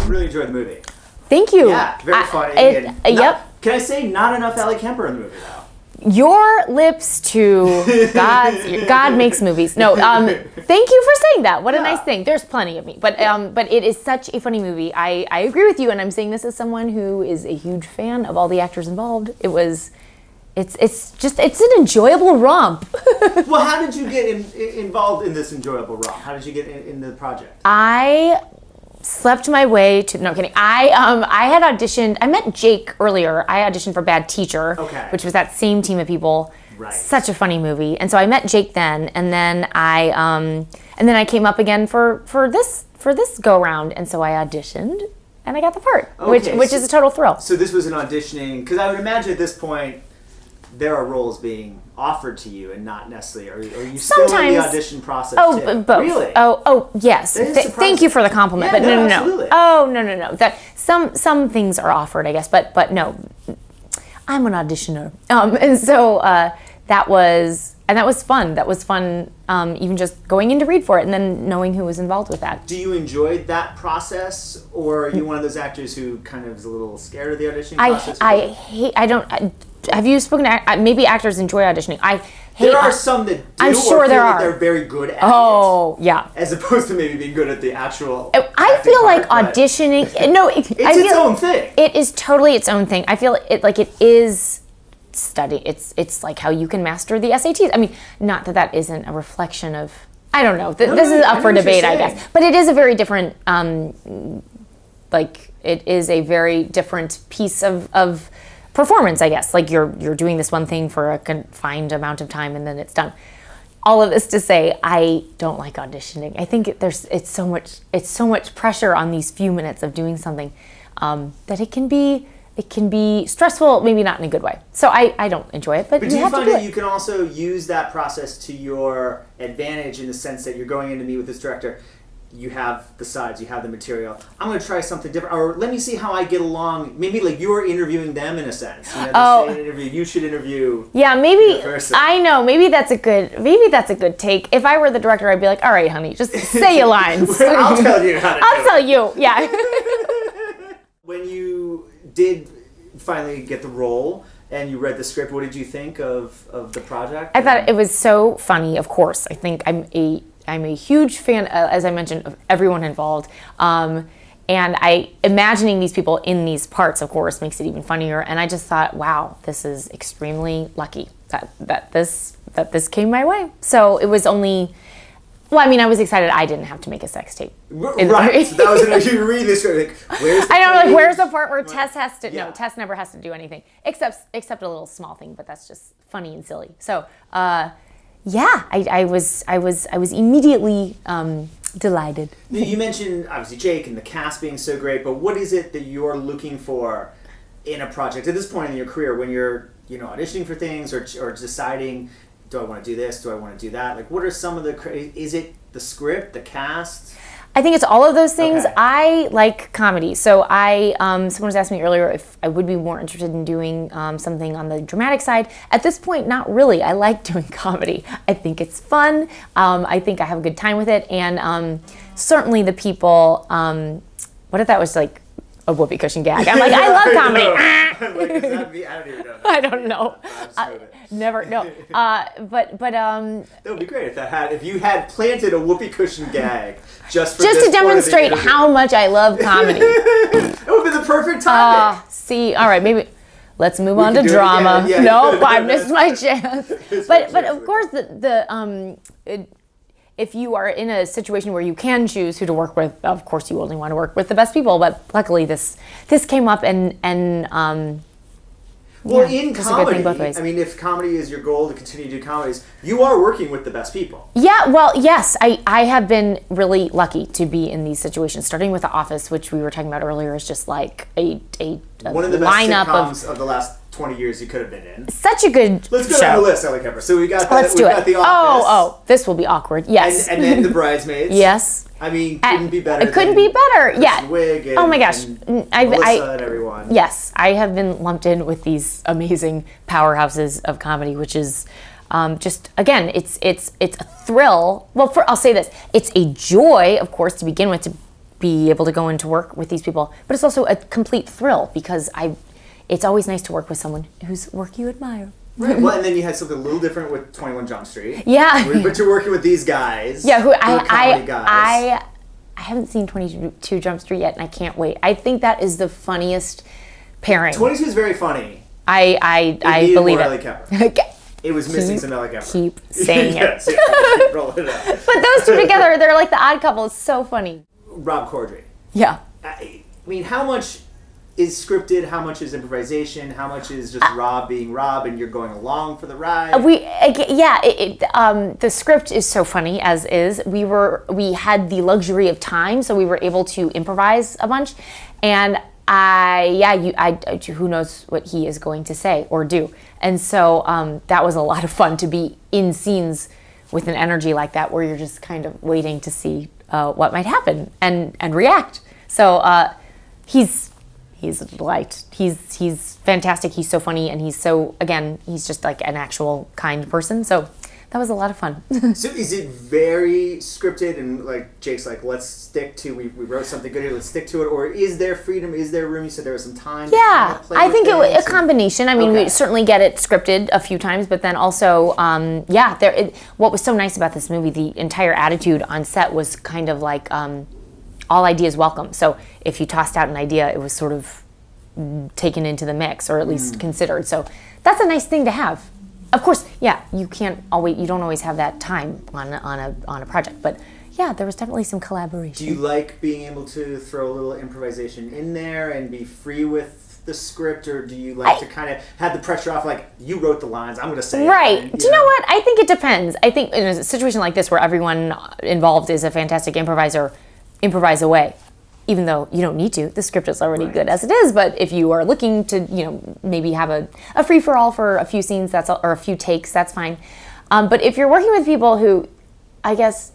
really enjoyed the movie. Thank you. Yeah, very funny. Yep. Can I say not enough Ellie Kemper in the movie though? Your lips to God makes movies. No, thank you for saying that. What a nice thing. There's plenty of me, but it is such a funny movie. I agree with you, and I'm saying this as someone who is a huge fan of all the actors involved. It's an enjoyable romp. Well, how did you get involved in this enjoyable romp? How did you get in the project? I slept my way to, no kidding. I had auditioned, I met Jake earlier. I auditioned for Bad Teacher, which was that same team of people. Right. Such a funny movie. And so I met Jake then, and then I came up again for this go round, and so I auditioned and I got the part, which is a total thrill. So this was an auditioning, because I would imagine at this point there are roles being offered to you and not necessarily, are you still in the audition process too? Both. Really? Oh, yes. Thank you for the compliment, Yeah, but no. absolutely. Oh, no. That some things are offered, I guess, but no. I'm an auditioner. And so that was fun. That was fun, even just going in to read for it and then knowing who was involved with that. Do you enjoy that process, or are you one of those actors who kind of is a little scared of the auditioning process? Have you spoken to, maybe actors enjoy auditioning. There are some that do, I'm sure or feel there like are. they're very good at it. Yeah. As opposed to maybe being good at the actual I feel like auditioning, it's its own thing. It is totally its own thing. I feel it is study. It's like how you can master the SATs. I mean, not that isn't a reflection of, I don't know. This is up for debate, I guess. But it is a very different, it is a very different piece of performance, I guess. Like you're doing this one thing for a confined amount of time and then it's done. All of this to say, I don't like auditioning. I think it's so much pressure on these few minutes of doing something that it can be stressful, maybe not in a good way. So I don't enjoy it, but do you find that you can also use that process to your advantage in the sense that you're going in to meet with this director, you have the sides, you have the material. I'm going to try something different, or let me see how I get along. Maybe like you're interviewing them in a sense. You know, they say an interview, you should interview. Yeah, maybe. I know. Maybe that's a good take. If I were the director, I'd be like, all right, honey, just say your lines. I'll tell you how to. I'll tell you. Yeah. When you did finally get the role and you read the script, what did you think of the project? I thought it was so funny. Of course, I think I'm a huge fan, as I mentioned, of everyone involved. And imagining these people in these parts, of course, makes it even funnier. And I just thought, wow, this is extremely lucky that this came my way. So it was only, well, I mean, I was excited I didn't have to make a sex tape. Right. So that was you read this script, like, where's the part where Tess has to? Yeah. No, Tess never has to do anything except a little small thing, but that's just funny and silly. So. Yeah, I was immediately delighted. You mentioned obviously Jake and the cast being so great, but what is it that you're looking for in a project at this point in your career when you're auditioning for things or deciding, do I want to do this, do I want to do that? Like, what are some of is it the script, the cast? I think it's all of those things. Okay. I like comedy. So someone was asking me earlier if I would be more interested in doing something on the dramatic side. At this point, not really. I like doing comedy. I think it's fun. I think I have a good time with it. And certainly the people, what if that was like a whoopee cushion gag? I'm like, I love comedy. I don't know. Never, no. But that would be great if you had planted a whoopee cushion gag just to demonstrate how much I love comedy. It would be the perfect topic. See, all right, maybe let's move on to drama. Yeah. Nope, I missed my chance. But of course, if you are in a situation where you can choose who to work with, of course you only want to work with the best people. But luckily, this came up in comedy, both ways. I mean, if comedy is your goal to continue to do comedies, you are working with the best people. Yeah, well, yes, I have been really lucky to be in these situations. Starting with The Office, which we were talking about earlier, is just like a one of the best lineup sitcoms of the last 20 years you could have been in. Such a good Let's go show. down the list, Ellie Kemper. So we got Let's do it. The Office. Oh, this will be awkward. Yes. And then The Bridesmaids. Yes. I mean, couldn't be better. It couldn't be better. Yeah. Wig and, oh my gosh. Melissa and everyone. Yes, I have been lumped in with these amazing powerhouses of comedy, which is just, again, it's a thrill. Well, I'll say this: it's a joy, of course, to begin with, to be able to go into work with these people. But it's also a complete thrill because it's always nice to work with someone whose work you admire. Right. Well, and then you had something a little different with 21 Jump Street. Yeah. But you're working with these guys. Yeah, guys. I haven't seen 22 Jump Street yet, and I can't wait. I think that is the funniest pairing. 22 is very funny. I believe it. Ellie Kemper. It was missing some Ellie Kemper. Keep saying yes, it. Yeah, roll it up. But those two together, they're like the odd couple. It's so funny. Rob Corddry. Yeah. I mean, how much is scripted? How much is improvisation? How much is just Rob being Rob and you're going along for the ride? The script is so funny as is. We had the luxury of time, so we were able to improvise a bunch, and who knows what he is going to say or do, and so that was a lot of fun to be in scenes with an energy like that, where you're just kind of waiting to see what might happen and react. So he's a delight. He's fantastic. He's so funny, and he's just like an actual kind person. So that was a lot of fun. So is it very scripted and like Jake's like, let's stick to, we wrote something good here, let's stick to it? Or is there freedom? Is there room? You said there was some time. Yeah, I think it was a combination. I mean, Okay. we certainly get it scripted a few times, but then also, what was so nice about this movie, the entire attitude on set was kind of like all ideas welcome. So if you tossed out an idea, it was sort of taken into the mix, or at least considered. So that's a nice thing to have. Of course, yeah, you don't always have that time on a project, but yeah, there was definitely some collaboration. Do you like being able to throw a little improvisation in there and be free with the script, or do you like to kind of have the pressure off, like, you wrote the lines, I'm going to say it? Right. Do you know what? I think it depends. I think in a situation like this where everyone involved is a fantastic improviser, improvise away. Even though you don't need to, the script is already good as it is. But if you are looking to, maybe have a free for all for a few scenes, or a few takes, that's fine. But if you're working with people who, I guess,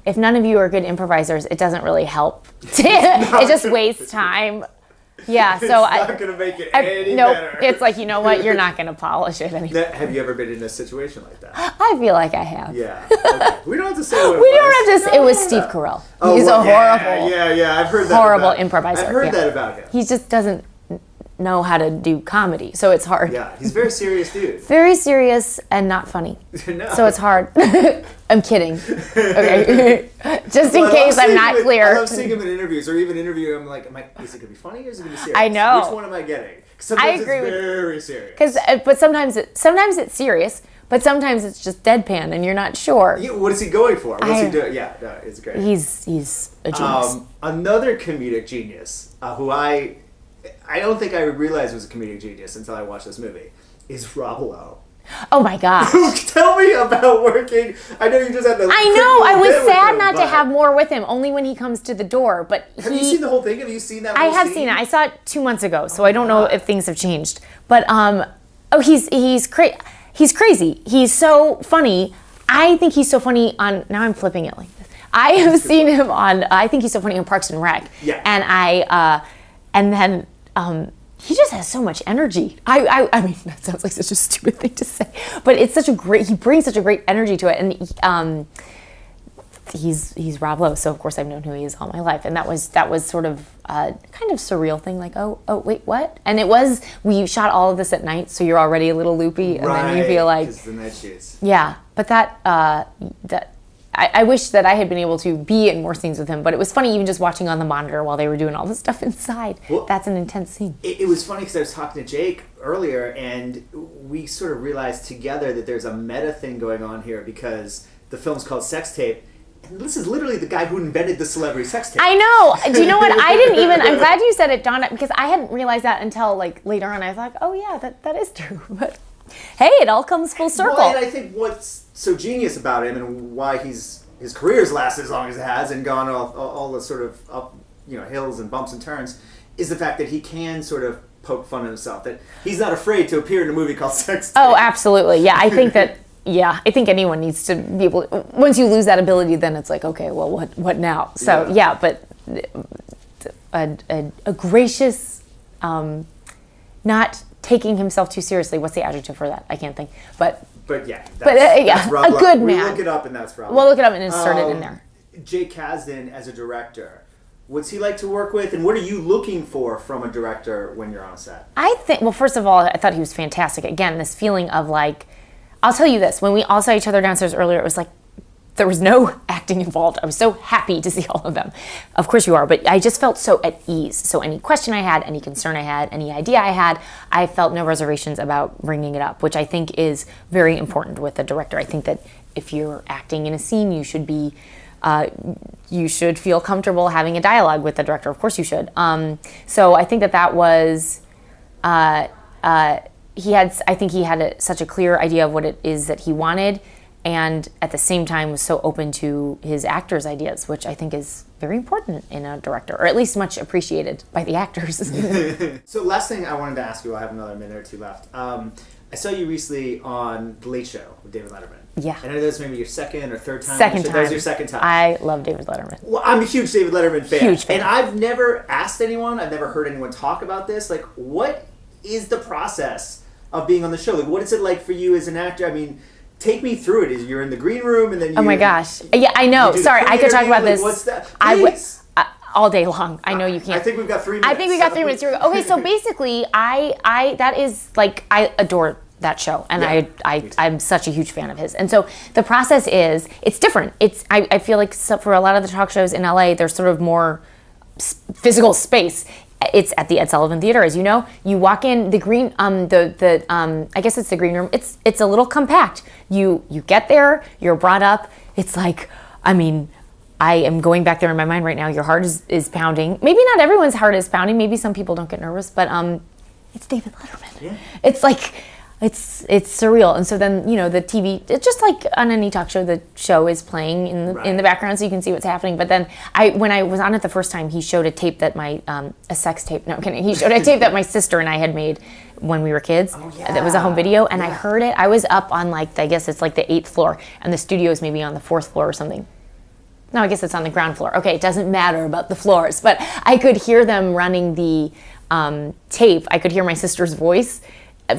if none of you are good improvisers, it doesn't really help. It just wastes time. Yeah, so it's not going to make it any better. It's like, you know what? You're not going to polish it anymore. Have you ever been in a situation like that? I feel like I have. Yeah. Okay. We don't have to say what it was. We don't have to. It was Steve Carell. He's a horrible. Yeah. I've heard that. Horrible improviser. I've heard that about him. He just doesn't know how to do comedy, so it's hard. Yeah, he's a very serious dude. Very serious and not funny. No. So it's hard. I'm kidding. Okay. Just in case I'm not clear. I love seeing him in interviews, or even interview. I'm like, is it gonna be funny or is it gonna be serious? I know. Which one am I getting? Sometimes it's very serious. But sometimes it's serious, but sometimes it's just deadpan, and you're not sure. Yeah, what is he going for? What's he doing? Yeah, no, it's great. He's a genius. Another comedic genius, who I don't think I realized was a comedic genius until I watched this movie, is Rob Lowe. Oh my gosh. Tell me about working. I know you just had the. I know. I was sad not to have more with him, only when he comes to the door. But have you seen the whole thing? Have you seen that? I have seen it. I saw it 2 months ago, so I don't know if things have changed. But he's crazy. He's so funny. I think he's so funny on. Now I'm flipping it like this. I have seen him on. I think he's so funny on Parks and Rec. Yeah. And then. He just has so much energy. I mean, that sounds like such a stupid thing to say, but it's he brings such a great energy to it, and he's Rob Lowe, so of course I've known who he is all my life, and that was sort of a kind of surreal thing, like, oh wait, what? And we shot all of this at night, so you're already a little loopy, and then you feel like, the night shoots. Yeah, but I wish that I had been able to be in more scenes with him, but it was funny even just watching on the monitor while they were doing all this stuff inside. Well, that's an intense scene. It was funny because I was talking to Jake earlier, and we sort of realized together that there's a meta thing going on here, because the film's called Sex Tape, and this is literally the guy who invented the celebrity sex tape. I know. Do you know what? I'm glad you said it, Donna, because I hadn't realized that until like later on. I was like, oh yeah, that is true. But hey, it all comes full circle. Well, and I think what's so genius about him, and why his career's lasted as long as it has and gone all the sort of up, hills and bumps and turns, is the fact that he can sort of poke fun at himself, that he's not afraid to appear in a movie called Sex Tape. Oh, absolutely. Yeah, I think that. Yeah, I think anyone needs to be able. Once you lose that ability, then it's like, okay, well, what now? So yeah, but a gracious, not taking himself too seriously. What's the adjective for that? I can't think. But yeah, that's Rob a good man. Look it up, and that's Rob. We'll look it up and insert it in there. Jake Kasdan as a director. What's he like to work with, and what are you looking for from a director when you're on a set? I think, well, first of all, I thought he was fantastic. Again, this feeling of like, I'll tell you this, when we all saw each other downstairs earlier, it was like, there was no acting involved. I was so happy to see all of them. Of course you are, but I just felt so at ease. So any question I had, any concern I had, any idea I had, I felt no reservations about bringing it up, which I think is very important with a director. I think that if you're acting in a scene, you should be you should feel comfortable having a dialogue with the director. Of course you should. So I think that was, I think he had such a clear idea of what it is that he wanted, and at the same time was so open to his actors' ideas, which I think is very important in a director, or at least much appreciated by the actors. So last thing I wanted to ask you, I have another minute or two left. I saw you recently on The Late Show with David Letterman. Yeah. I know this may be your second or third time. Second time. That was your second time. I love David Letterman. Well, I'm a huge David Letterman fan. Huge fan. And I've never asked anyone, I've never heard anyone talk about this. Like, what is the process of being on the show? Like, what is it like for you as an actor? I mean, take me through it. Is you're in the green room and then you... Oh my gosh. Yeah, I know. Sorry, I could talk about this. What's that? Please. All day long. I know you can't. I think we've got 3 minutes. I think we got 3 minutes. Okay, so basically, that is like, I adore that show, and I'm such a huge fan of his. And so the process is, it's different. I feel like for a lot of the talk shows in LA, there's sort of more physical space. It's at the Ed Sullivan Theater, as you know. You walk in the green, I guess it's the green room. It's a little compact. You get there, you're brought up. It's like, I mean, I am going back there in my mind right now. Your heart is pounding. Maybe not everyone's heart is pounding. Maybe some people don't get nervous, but it's David Letterman. Yeah. It's like, it's surreal. And so then, the TV, it's just like on any talk show, the show is playing in the background so you can see what's happening. But then when I was on it the first time, he showed a tape that a sex tape, no I'm kidding. He showed a tape that my sister and I had made when we were kids. Oh, yeah. That was a home video, and I heard it. I was up on I guess it's like the 8th floor, and the studio is maybe on the 4th floor or something. No, I guess it's on the ground floor. Okay, it doesn't matter about the floors, but I could hear them running the tape. I could hear my sister's voice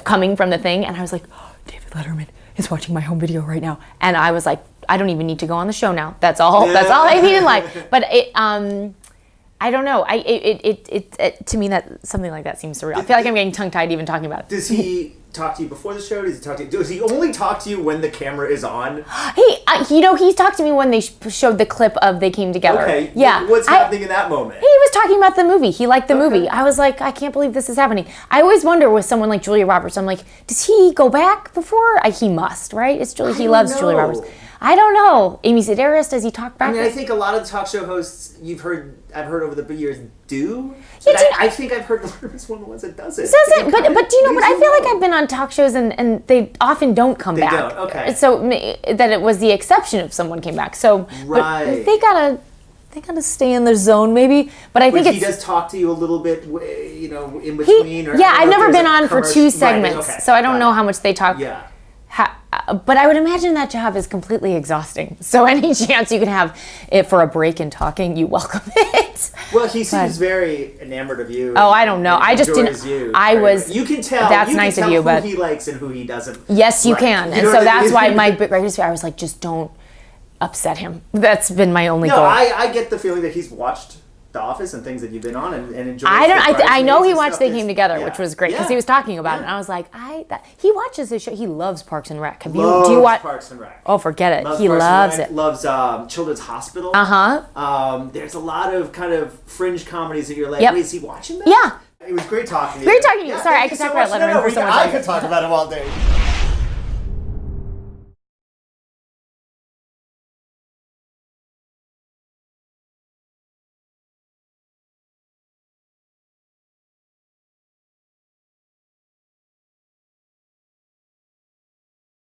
coming from the thing, and I was like, oh, David Letterman is watching my home video right now. And I was like, I don't even need to go on the show now. That's all I need in life. But I don't know. It to me, that something like that seems surreal. I feel like I'm getting tongue-tied even talking about it. Does he talk to you before the show? Does he only talk to you when the camera is on? He talked to me when they showed the clip of they came together. Okay. Yeah. What's happening in that moment? He was talking about the movie. He liked the movie. I was like, I can't believe this is happening. I always wonder with someone like Julia Roberts, I'm like, does he go back before? He must, right? It's Julia. He loves Julia Roberts. I don't know. Amy Sedaris, does he talk back? I mean, I think a lot of talk show hosts I've heard over the years do. Yeah, I think I've heard Letterman's one of the ones that doesn't. But do you know? But I feel like I've been on talk shows and they often don't come back. They don't. Okay. So that it was the exception if someone came back. So right. They gotta stay in their zone maybe. But I think he does talk to you a little bit, in between. I've never been on for 2 segments, so I don't know how much they talk. Yeah. But I would imagine that job is completely exhausting. So any chance you can have it for a break in talking, you welcome it. Well, he seems very enamored of you. Oh, I don't know. I just didn't. You can tell. That's nice of you, but who he likes and who he doesn't. Yes, you can, and so that's why my greatest fear. I was like, just don't upset him. That's been my only goal. I get the feeling that he's watched The Office and things that you've been on and enjoyed. I know he watched They Came Together, which was great because he was talking about it, and I was like, he watches this show. He loves Parks and Rec. Do you watch Parks and Rec? Oh, forget it. He loves it. Loves Children's Hospital. There's a lot of kind of fringe comedies that you're like, wait, is he watching that? Yeah. It was great talking to you. Great talking to you. Sorry, I could talk about Letterman for so much. I could talk about him all day.